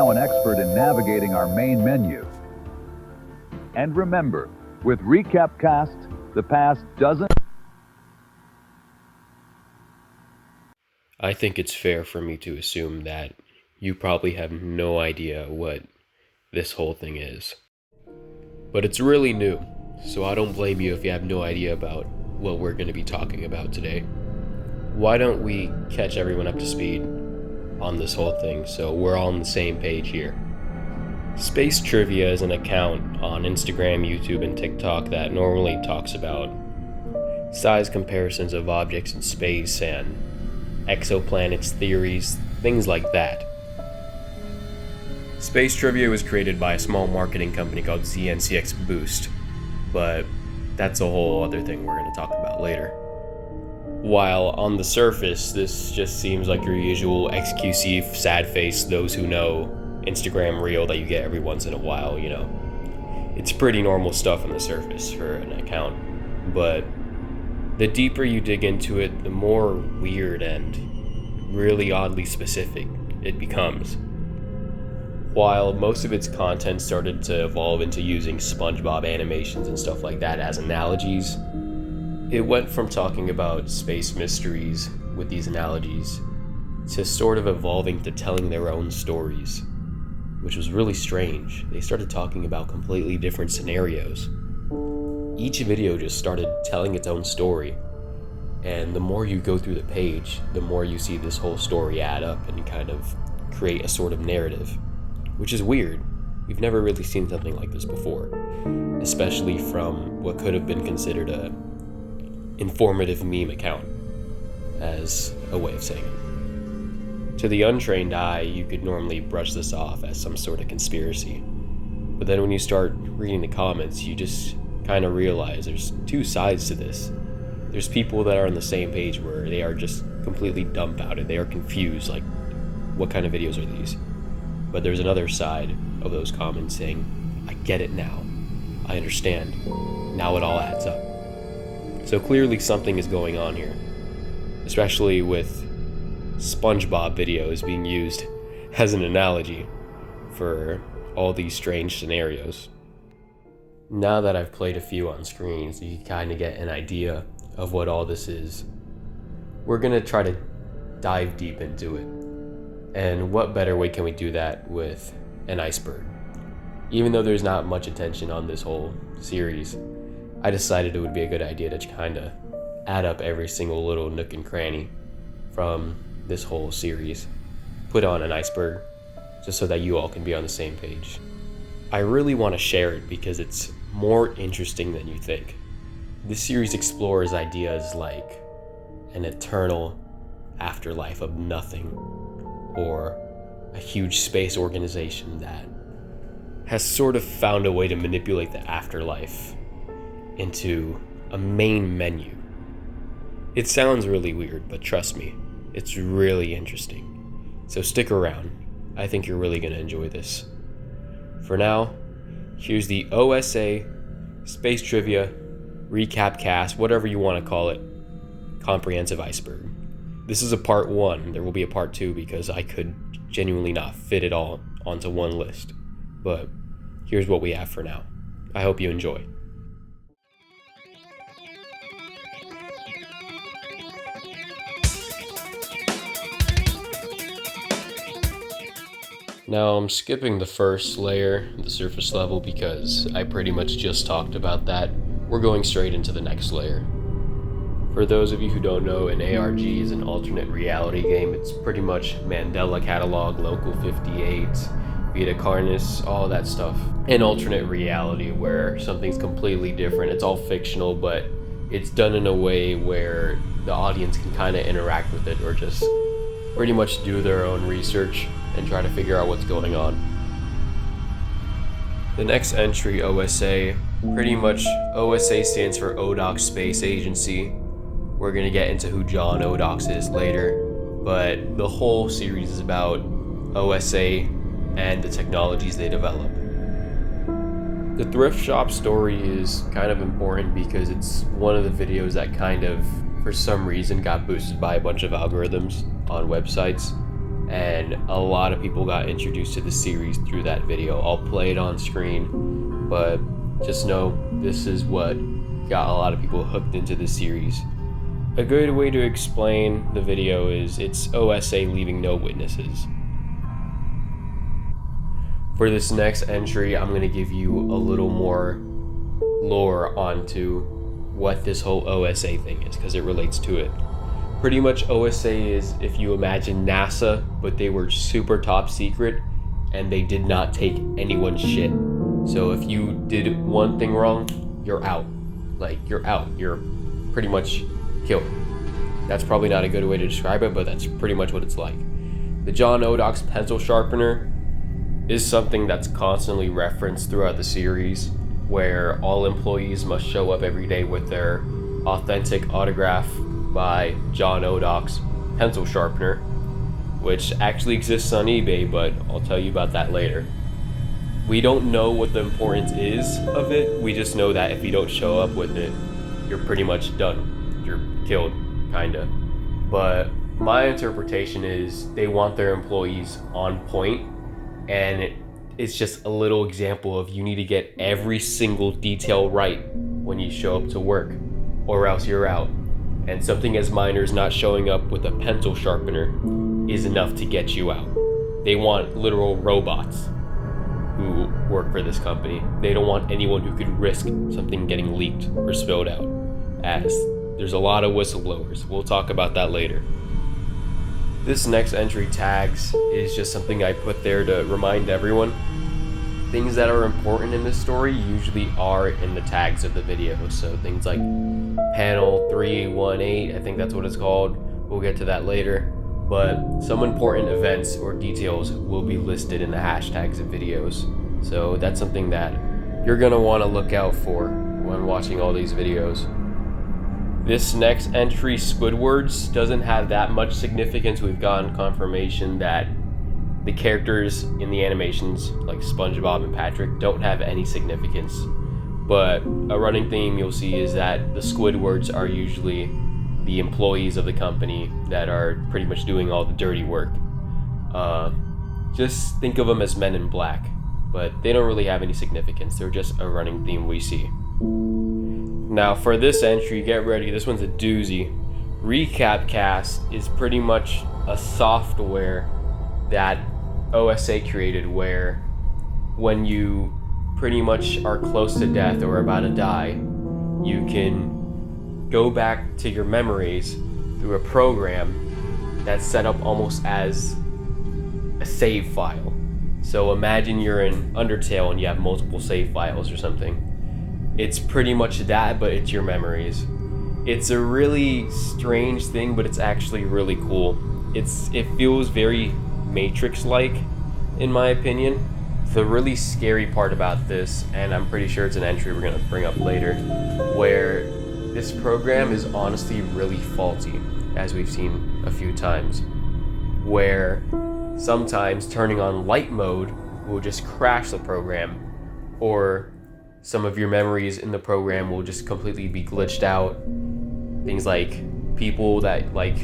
now an expert in navigating our main menu. And remember, with Recapcast, the past doesn't... I think it's fair for me to assume that you probably have no idea what this whole thing is. But it's really new, so I don't blame you if you have no idea about what we're going to be talking about today. Why don't we catch everyone up to speed on this whole thing so we're all on the same page here? SPACETRIVIA is an account on Instagram, YouTube, and TikTok that normally talks about size comparisons of objects in space and exoplanets theories, things like that. SPACETRIVIA was created by a small marketing company called ZNCX Boost, but that's a whole other thing we're going to talk about later. While on the surface, this just seems like your usual XQC sad face, those who know Instagram reel that you get every once in a while, you know. It's pretty normal stuff on the surface for an account, but the deeper you dig into it, the more weird and really oddly specific it becomes. While most of its content started to evolve into using SpongeBob animations and stuff like that as analogies, it went from talking about space mysteries with these analogies to sort of evolving to telling their own stories, which was really strange. They started talking about completely different scenarios. Each video just started telling its own story, and the more you go through the page, the more you see this whole story add up and kind of create a sort of narrative, which is weird. We've never really seen something like this before, especially from what could have been considered a informative meme account, as a way of saying it. To the untrained eye, you could normally brush this off as some sort of conspiracy, but then when you start reading the comments, you just kind of realize there's two sides to this. There's people that are on the same page where they are just completely dumbfounded, they are confused, like, what kind of videos are these? But there's another side of those comments saying, I get it now, I understand, now it all adds up. So clearly something is going on here, especially with SpongeBob videos being used as an analogy for all these strange scenarios. Now that I've played a few on screens, you can kind of get an idea of what all this is. We're going to try to dive deep into it. And what better way can we do that with an iceberg? Even though there's not much attention on this whole series, I decided it would be a good idea to kind of add up every single little nook and cranny from this whole series, put on an iceberg, just so that you all can be on the same page. I really want to share it because it's more interesting than you think. This series explores ideas like an eternal afterlife of nothing, or a huge space organization that has sort of found a way to manipulate the afterlife into a main menu. It sounds really weird, but trust me, it's really interesting. So stick around. I think you're really going to enjoy this. For now, here's the OSA, SPACETRIVIA, Recapcast, whatever you want to call it, comprehensive iceberg. This is a part 1. There will be a part 2 because I could genuinely not fit it all onto one list. But here's what we have for now. I hope you enjoy. Now I'm skipping the first layer, the surface level, because I pretty much just talked about that. We're going straight into the next layer. For those of you who don't know, an ARG is an alternate reality game. It's pretty much Mandela Catalog, Local 58, Vita Carnis, all that stuff. An alternate reality where something's completely different. It's all fictional, but it's done in a way where the audience can kind of interact with it or just pretty much do their own research and try to figure out what's going on. The next entry, OSA, pretty much OSA stands for Odox Space Agency. We're going to get into who John Odox is later, but the whole series is about OSA and the technologies they develop. The Thrift Shop story is kind of important because it's one of the videos that kind of, for some reason, got boosted by a bunch of algorithms on websites. and a lot of people got introduced to the series through that video. I'll play it on screen, but just know this is what got a lot of people hooked into the series. A good way to explain the video is it's OSA leaving no witnesses. For this next entry, I'm going to give you a little more lore onto what this whole OSA thing is, because it relates to it. Pretty much OSA is, if you imagine NASA, but they were super top secret and they did not take anyone's shit. So if you did one thing wrong, you're out. Like, you're out. You're pretty much killed. That's probably not a good way to describe it, but that's pretty much what it's like. The John Odox pencil sharpener is something that's constantly referenced throughout the series, where all employees must show up every day with their authentic autograph by John Odox pencil sharpener, which actually exists on eBay, but I'll tell you about that later. We don't know what the importance is of it. We just know that if you don't show up with it, you're pretty much done. You're killed, kinda. But my interpretation is they want their employees on point, and it's just a little example of you need to get every single detail right when you show up to work, or else you're out. And something as minor as not showing up with a pencil sharpener is enough to get you out. They want literal robots who work for this company. They don't want anyone who could risk something getting leaked or spilled out, as there's a lot of whistleblowers. We'll talk about that later. This next entry, tags, is just something I put there to remind everyone. Things that are important in this story usually are in the tags of the video. So things like panel 318, I think that's what it's called. We'll get to that later. But some important events or details will be listed in the hashtags of videos. So that's something that you're gonna wanna look out for when watching all these videos. This next entry, Squidwards, doesn't have that much significance. We've gotten confirmation that the characters in the animations, like SpongeBob and Patrick, don't have any significance. But a running theme you'll see is that the Squidwards are usually the employees of the company that are pretty much doing all the dirty work. Just think of them as Men in Black, but they don't really have any significance. They're just a running theme we see. Now for this entry, get ready, this one's a doozy. Recapcast is pretty much a software that OSA created where when you pretty much are close to death or about to die, you can go back to your memories through a program that's set up almost as a save file. So imagine you're in Undertale and you have multiple save files or something. It's pretty much that, but it's your memories. It's a really strange thing, but it's actually really cool. It feels very Matrix-like, in my opinion. The really scary part about this, and I'm pretty sure it's an entry we're gonna bring up later, where this program is honestly really faulty, as we've seen a few times, where sometimes turning on light mode will just crash the program, or some of your memories in the program will just completely be glitched out. Things like people that, like,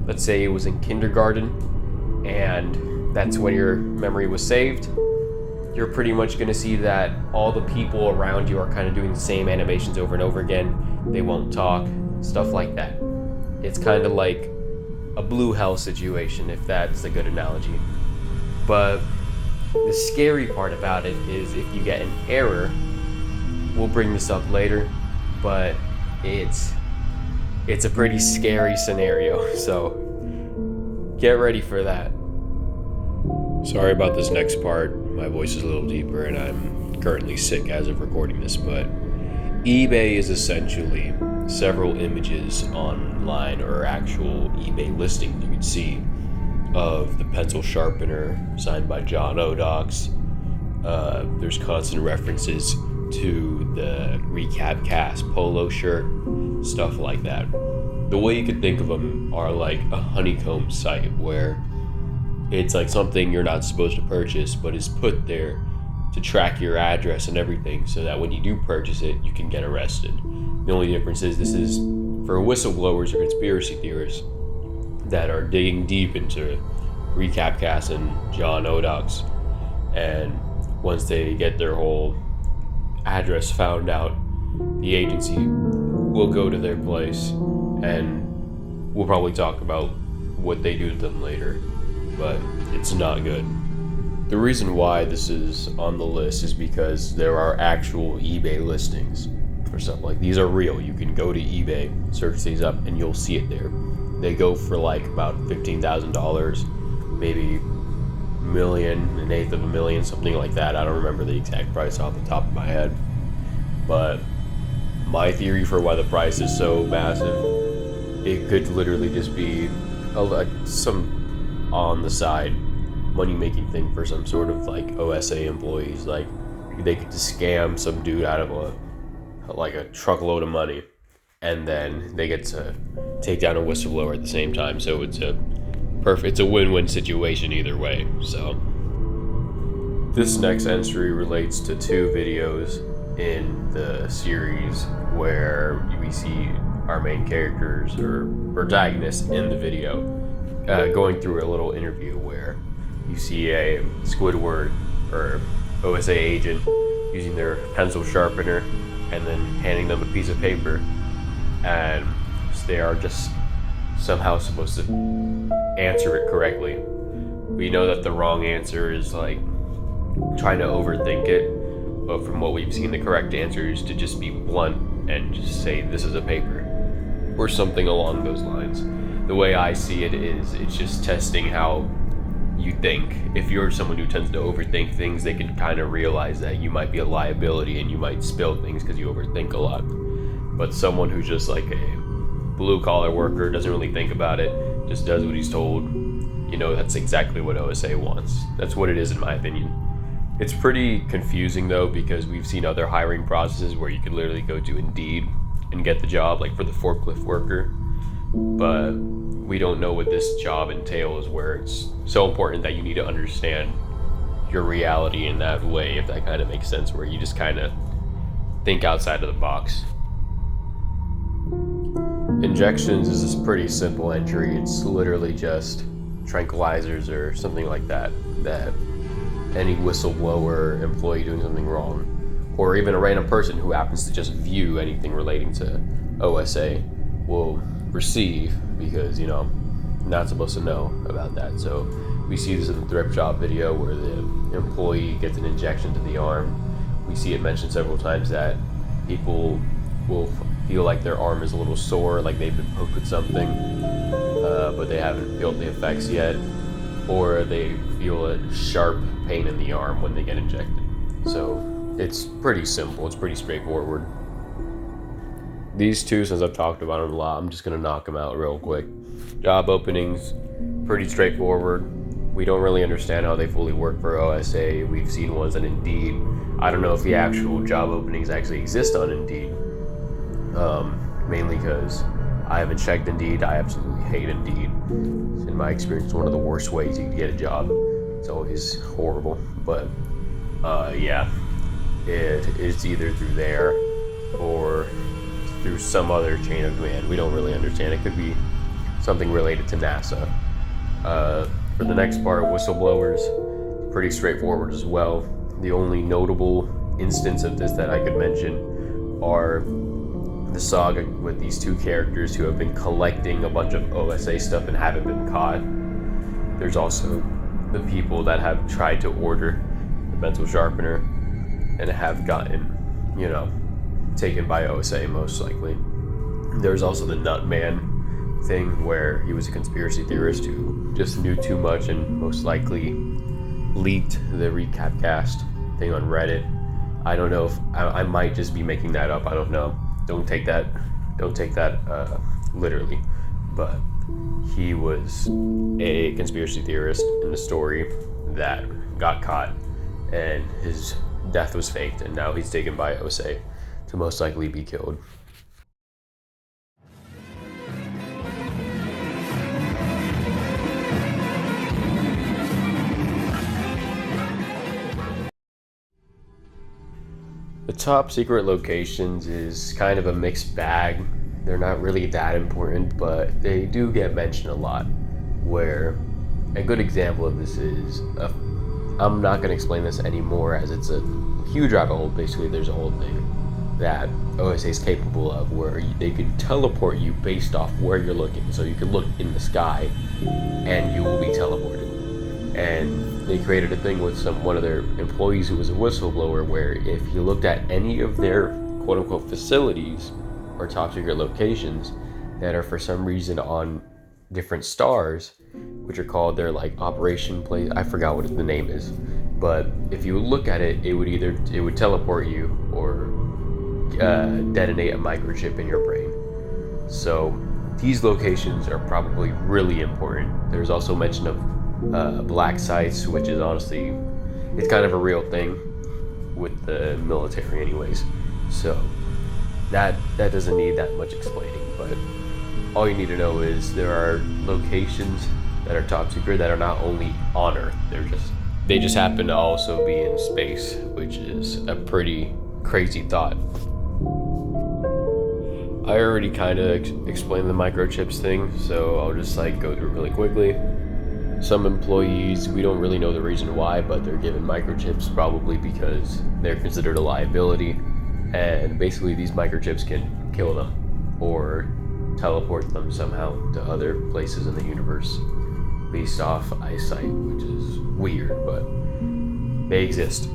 let's say it was in kindergarten and that's when your memory was saved, you're pretty much going to see that all the people around you are kind of doing the same animations over and over again. They won't talk, stuff like that. It's kind of like a blue hell situation, if that's a good analogy. But the scary part about it is if you get an error, we'll bring this up later, but it's a pretty scary scenario, so get ready for that. Sorry about this next part. My voice is a little deeper and I'm currently sick as of recording this, but eBay is essentially several images online or actual eBay listings you can see of the pencil sharpener signed by John Odox. There's constant references to the Recapcast polo shirt, stuff like that. The way you could think of them are like a honeycomb site where it's like something you're not supposed to purchase but is put there to track your address and everything so that when you do purchase it, you can get arrested. The only difference is this is for whistleblowers or conspiracy theorists that are digging deep into Recapcast and John Odox. And once they get their whole address found out, the agency will go to their place, and we'll probably talk about what they do to them later, but it's not good. The reason why this is on the list is because there are actual eBay listings for stuff like these. Are real. You can go to eBay, search these up, and you'll see it there. They go for like about $15,000, maybe million, an eighth of a million, something like that. I don't remember the exact price off the top of my head, but my theory for why the price is so massive, it could literally just be some on the side money making thing for some sort of like OSA employees. Like they could just scam some dude out of a truckload of money, and then they get to take down a whistleblower at the same time. So it's a win-win situation either way. So this next entry relates to two videos in the series where we see our main characters or protagonists in the video going through a little interview where you see a Squidward or OSA agent using their pencil sharpener and then handing them a piece of paper, and they are just somehow supposed to answer it correctly. We know that the wrong answer is like trying to overthink it, but from what we've seen, the correct answer is to just be blunt and just say this is a paper or something along those lines. The way I see it is it's just testing how you think. If you're someone who tends to overthink things, they can kind of realize that you might be a liability and you might spill things because you overthink a lot. But someone who's just like a blue collar worker, doesn't really think about it, just does what he's told, that's exactly what OSA wants. That's what it is in my opinion. It's pretty confusing though, because we've seen other hiring processes where you could literally go to Indeed and get the job, like for the forklift worker, but we don't know what this job entails, where it's so important that you need to understand your reality in that way, if that kind of makes sense, where you just kind of think outside of the box. Injections is this pretty simple entry. It's literally just tranquilizers or something like that any whistleblower employee doing something wrong, or even a random person who happens to just view anything relating to OSA will receive, because not supposed to know about that. So we see this in the Thrift Shop video where the employee gets an injection to the arm. We see it mentioned several times that people will feel like their arm is a little sore, like they've been poked with something, but they haven't felt the effects yet, or they feel a sharp pain in the arm when they get injected. So it's pretty simple, it's pretty straightforward. These two, since I've talked about them a lot, I'm just gonna knock them out real quick. Job openings, pretty straightforward. We don't really understand how they fully work for OSA. We've seen ones on Indeed. I don't know if the actual job openings actually exist on Indeed, mainly because I haven't checked Indeed. I absolutely hate Indeed. In my experience, it's one of the worst ways you can get a job. It's always horrible, but yeah, it's either through there or through some other chain of command. We don't really understand. It could be something related to NASA. For the next part, whistleblowers, pretty straightforward as well. The only notable instance of this that I could mention are the saga with these two characters who have been collecting a bunch of OSA stuff and haven't been caught. There's also the people that have tried to order the pencil sharpener and have gotten, taken by OSA most likely. There's also the Nutman thing where he was a conspiracy theorist who just knew too much and most likely leaked the Recapcast thing on Reddit. I don't know if I might just be making that up. I don't know. Don't take that literally. But he was a conspiracy theorist in the story that got caught, and his death was faked, and now he's taken by OSA to most likely be killed. The top secret locations is kind of a mixed bag. They're not really that important, but they do get mentioned a lot, where a good example of this is, I'm not going to explain this anymore as it's a huge rabbit hole. Basically, there's a whole thing that OSA is capable of where they can teleport you based off where you're looking. So you can look in the sky and you will be teleported. And they created a thing with one of their employees who was a whistleblower where if you looked at any of their quote-unquote facilities or top secret locations that are for some reason on different stars, which are called their like operation place, I forgot what the name is, but if you look at it, it would teleport you or detonate a microchip in your brain. So these locations are probably really important. There's also mention of black sites, which is honestly, it's kind of a real thing with the military anyways. So that doesn't need that much explaining, but all you need to know is there are locations that are top secret that are not only on Earth, they just happen to also be in space, which is a pretty crazy thought. I already kind of explained the microchips thing, so I'll just like go through really quickly. Some employees, we don't really know the reason why, but they're given microchips probably because they're considered a liability, and basically these microchips can kill them or teleport them somehow to other places in the universe based off eyesight, which is weird, but they exist.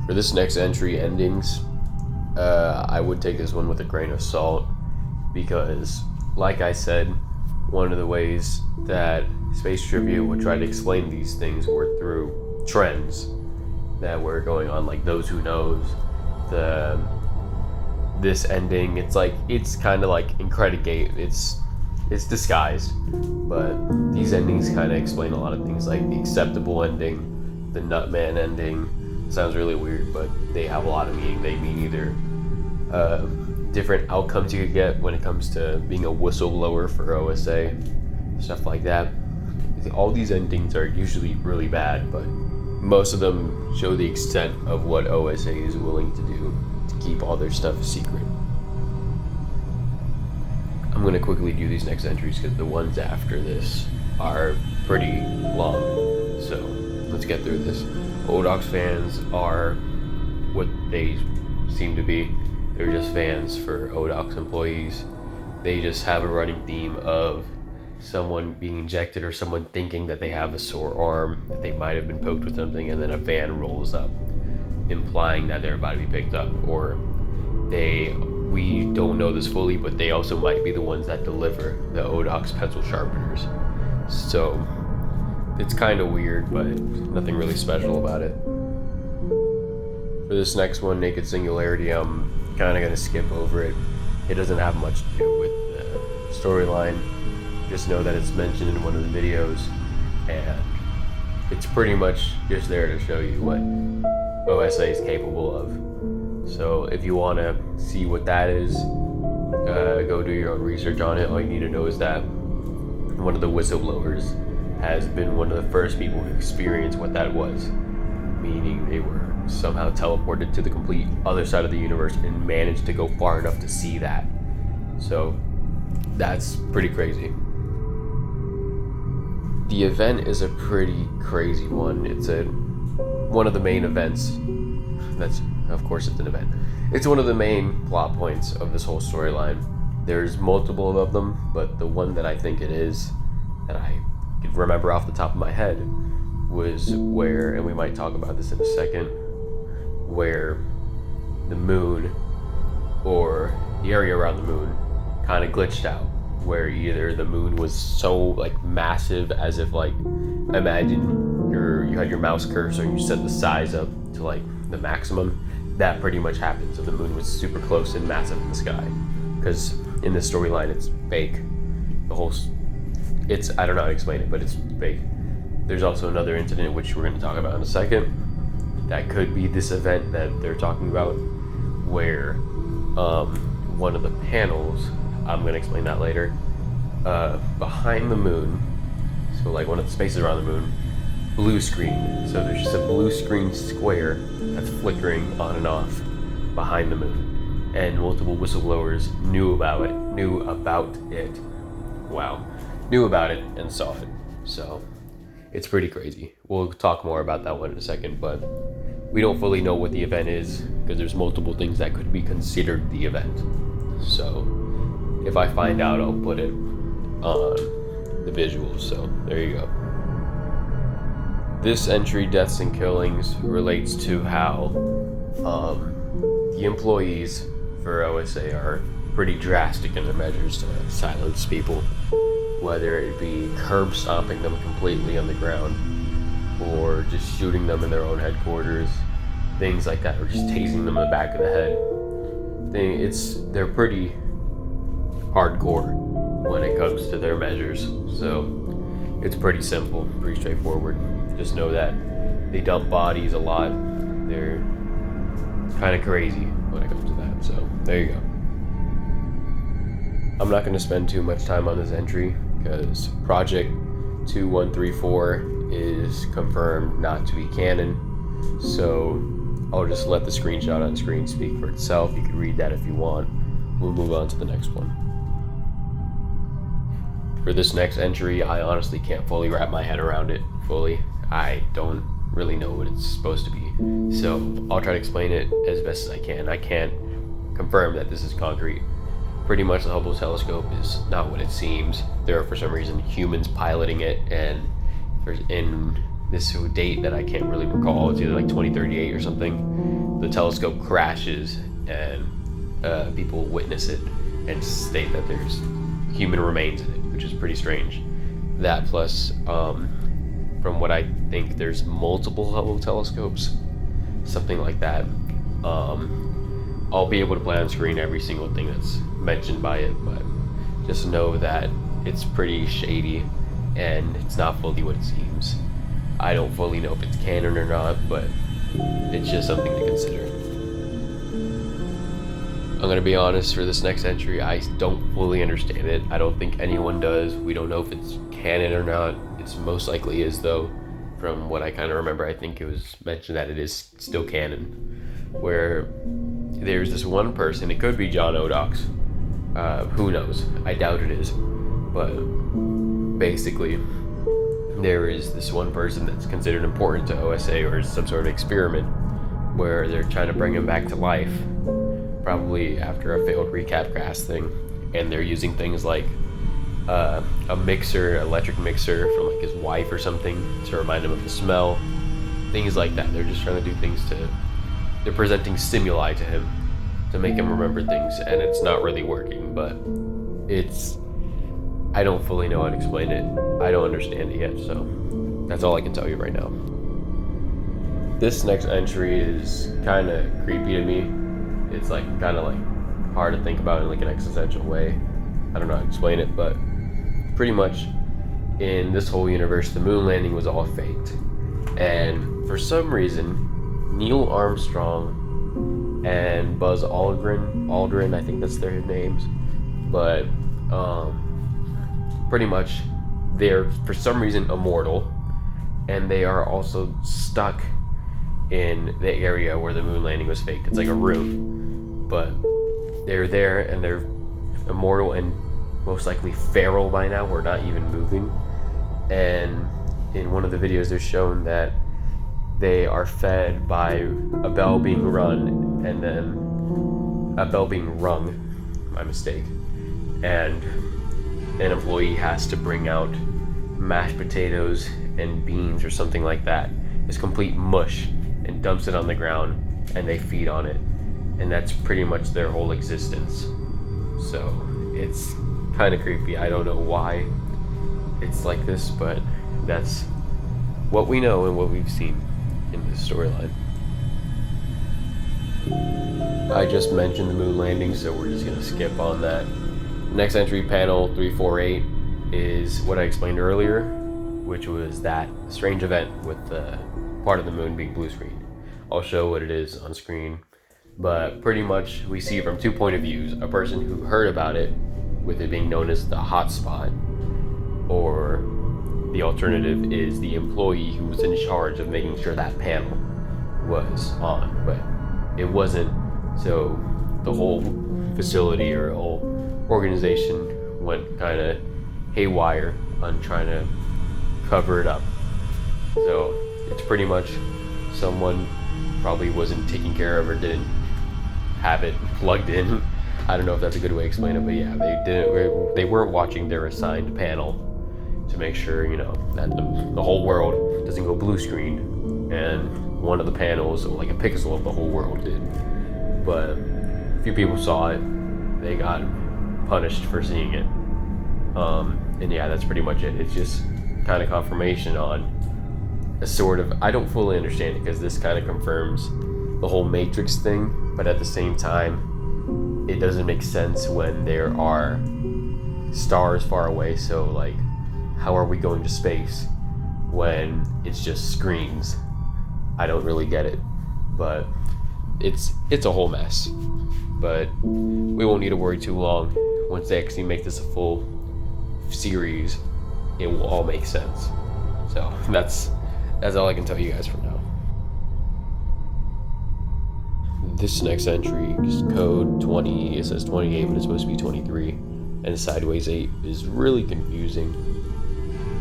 For this next entry, endings, I would take this one with a grain of salt because, like I said, one of the ways that Space Trivia would try to explain these things were through trends that were going on, like Those Who Knows, this ending, it's kind of like Incredigate, it's disguised, but these endings kind of explain a lot of things, like the acceptable ending, the Nutman ending. Sounds really weird, but they have a lot of meaning. They mean either different outcomes you could get when it comes to being a whistleblower for OSA, stuff like that. All these endings are usually really bad, but most of them show the extent of what OSA is willing to do to keep all their stuff a secret. I'm going to quickly do these next entries because the ones after this are pretty long, so let's get through this. Odox fans are what they seem to be. They're just fans for Odox employees. They just have a running theme of someone being injected or someone thinking that they have a sore arm, that they might have been poked with something, and then a van rolls up implying that they're about to be picked up, or we don't know this fully, but they also might be the ones that deliver the Odox pencil sharpeners. So it's kind of weird, but nothing really special about it. For this next one, Naked Singularity, I'm kind of going to skip over it. It doesn't have much to do with the storyline. Just know that it's mentioned in one of the videos, and it's pretty much just there to show you what OSA is capable of. So if you want to see what that is, go do your own research on it. All you need to know is that one of the whistleblowers has been one of the first people to experience what that was, meaning they were somehow teleported to the complete other side of the universe and managed to go far enough to see that. So that's pretty crazy. The event is a pretty crazy one. It's one of the main events. Of course it's an event. It's one of the main plot points of this whole storyline. There's multiple of them, but the one that I think it is, that I could remember off the top of my head, was where, and we might talk about this in a second, where the moon, or the area around the moon, kind of glitched out, where either the moon was so like massive, as if like, imagine you had your mouse cursor and you set the size up to like the maximum. That pretty much happened. So the moon was super close and massive in the sky, because in this storyline it's fake. I don't know how to explain it, but it's fake. There's also another incident which we're going to talk about in a second that could be this event that they're talking about, where one of the panels, I'm going to explain that later, behind the moon, so like one of the spaces around the moon, blue screen. So there's just a blue screen square that's flickering on and off behind the moon, and multiple whistleblowers knew about it and saw it. So it's pretty crazy. We'll talk more about that one in a second, but we don't fully know what the event is because there's multiple things that could be considered the event. So if I find out, I'll put it on the visuals. So there you go. This entry, Deaths and Killings, relates to how the employees for OSA are pretty drastic in their measures to silence people, whether it be curb stomping them completely on the ground or just shooting them in their own headquarters, things like that, or just tasing them in the back of the head. They're pretty hardcore when it comes to their measures, so it's pretty simple, pretty straightforward. Just know that they dump bodies a lot. They're kind of crazy when it comes to that, so there you go. I'm not going to spend too much time on this entry because Project 2134 is confirmed not to be canon, so I'll just let the screenshot on screen speak for itself. You can read that if you want. We'll move on to the next one. For this next entry, I honestly can't fully wrap my head around it fully. I don't really know what it's supposed to be, so I'll try to explain it as best as I can. I can't confirm that this is concrete. Pretty much the Hubble telescope is not what it seems. There are, for some reason, humans piloting it, and in this date that I can't really recall, it's either like 2038 or something, the telescope crashes and people witness it and state that there's human remains in it, which is pretty strange. That plus, from what I think, there's multiple Hubble telescopes, something like that. I'll be able to play on screen every single thing that's mentioned by it, but just know that it's pretty shady and it's not fully what it seems. I don't fully know if it's canon or not, but it's just something to consider. I'm gonna be honest, for this next entry, I don't fully understand it. I don't think anyone does. We don't know if it's canon or not. It's most likely is, though. From what I kind of remember, I think it was mentioned that it is still canon, where there's this one person, it could be John Odox, who knows, I doubt it is, but basically there is this one person that's considered important to OSA or some sort of experiment where they're trying to bring him back to life, probably after a failed Recapcast thing, and they're using things like a electric mixer from like his wife or something to remind him of the smell, things like that. They're just trying to do things they're presenting stimuli to him to make him remember things, and it's not really working, but I don't fully know how to explain it. I don't understand it yet, so that's all I can tell you right now. This next entry is kind of creepy to me. It's like kind of like hard to think about in like an existential way. I don't know how to explain it, but pretty much in this whole universe, the moon landing was all faked, and for some reason Neil Armstrong and Buzz Aldrin, I think that's their names, but pretty much they're for some reason immortal, and they are also stuck in the area where the moon landing was faked. It's like a room, but they're there and they're immortal and most likely feral by now. We're not even moving, and in one of the videos they're shown that they are fed by a bell being rung, and then a bell being rung, my mistake, and an employee has to bring out mashed potatoes and beans or something like that, this complete mush, and dumps it on the ground, and they feed on it, and that's pretty much their whole existence. So it's kind of creepy. I don't know why it's like this, but that's what we know and what we've seen in this storyline. I just mentioned the moon landing, so we're just gonna skip on that. Next entry, panel 348, is what I explained earlier, which was that strange event with the part of the moon being blue screen. I'll show what it is on screen, but pretty much we see from 2 point of views: a person who heard about it, with it being known as the hot spot, or the alternative is the employee who was in charge of making sure that panel was on, but it wasn't. So the whole facility or whole organization went kind of haywire on trying to cover it up. So it's pretty much someone probably wasn't taking care of or didn't have it plugged in. I don't know if that's a good way to explain it, but yeah, they weren't watching their assigned panel to make sure, that the whole world doesn't go blue screen, and one of the panels, like a pixel of the whole world, did. But a few people saw it, they got punished for seeing it. And yeah, that's pretty much it. It's just kind of confirmation on a sort of, I don't fully understand it because this kind of confirms the whole Matrix thing, but at the same time, it doesn't make sense when there are stars far away. So like, how are we going to space when it's just screens? I don't really get it, but it's a whole mess. But we won't need to worry too long. Once they actually make this a full series, it will all make sense. So that's all I can tell you guys for now. This next entry is code 20. It says 28, but it's supposed to be 23, and sideways 8 is really confusing.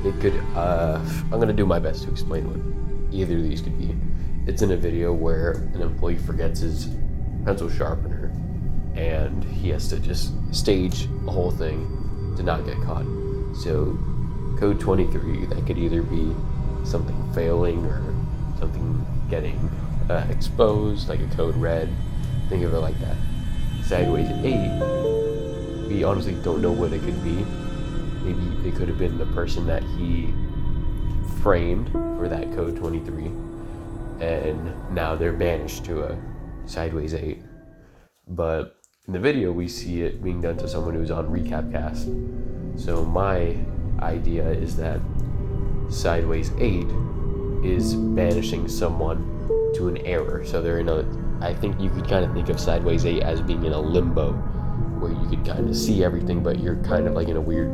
It could I'm gonna do my best to explain what either of these could be. It's in a video where an employee forgets his pencil sharpener, and he has to just stage the whole thing to not get caught. So code 23, that could either be something failing or something getting exposed, like a code red. Think of it like that. Sideways 8, we honestly don't know what it could be. Maybe it could have been the person that he framed for that code 23, and now they're banished to a sideways 8. But in the video, we see it being done to someone who's on Recapcast. So my idea is that sideways 8 is banishing someone to an error. So they're in I think you could kind of think of sideways 8 as being in a limbo, where you could kind of see everything, but you're kind of like in a weird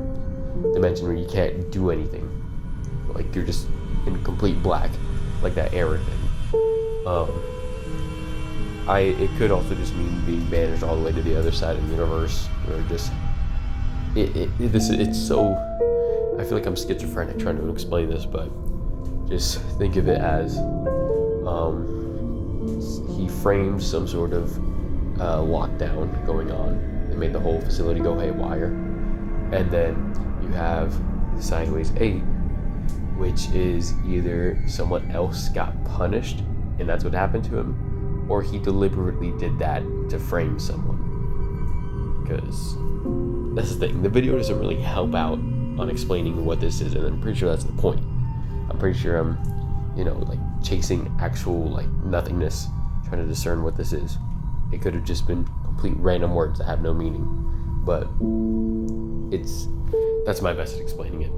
dimension where you can't do anything. Like you're just in complete black, like that error thing. It could also just mean being banished all the way to the other side of the universe, or just it's so, I feel like I'm schizophrenic trying to explain this, but just think of it as he framed some sort of lockdown going on. It made the whole facility go haywire, and then you have sideways 8, which is either someone else got punished and that's what happened to him, or he deliberately did that to frame someone. Because that's the thing, the video doesn't really help out on explaining what this is, and I'm pretty sure that's the point. I'm pretty sure I'm, like chasing actual like nothingness, trying to discern what this is. It could have just been complete random words that have no meaning, but that's my best at explaining it.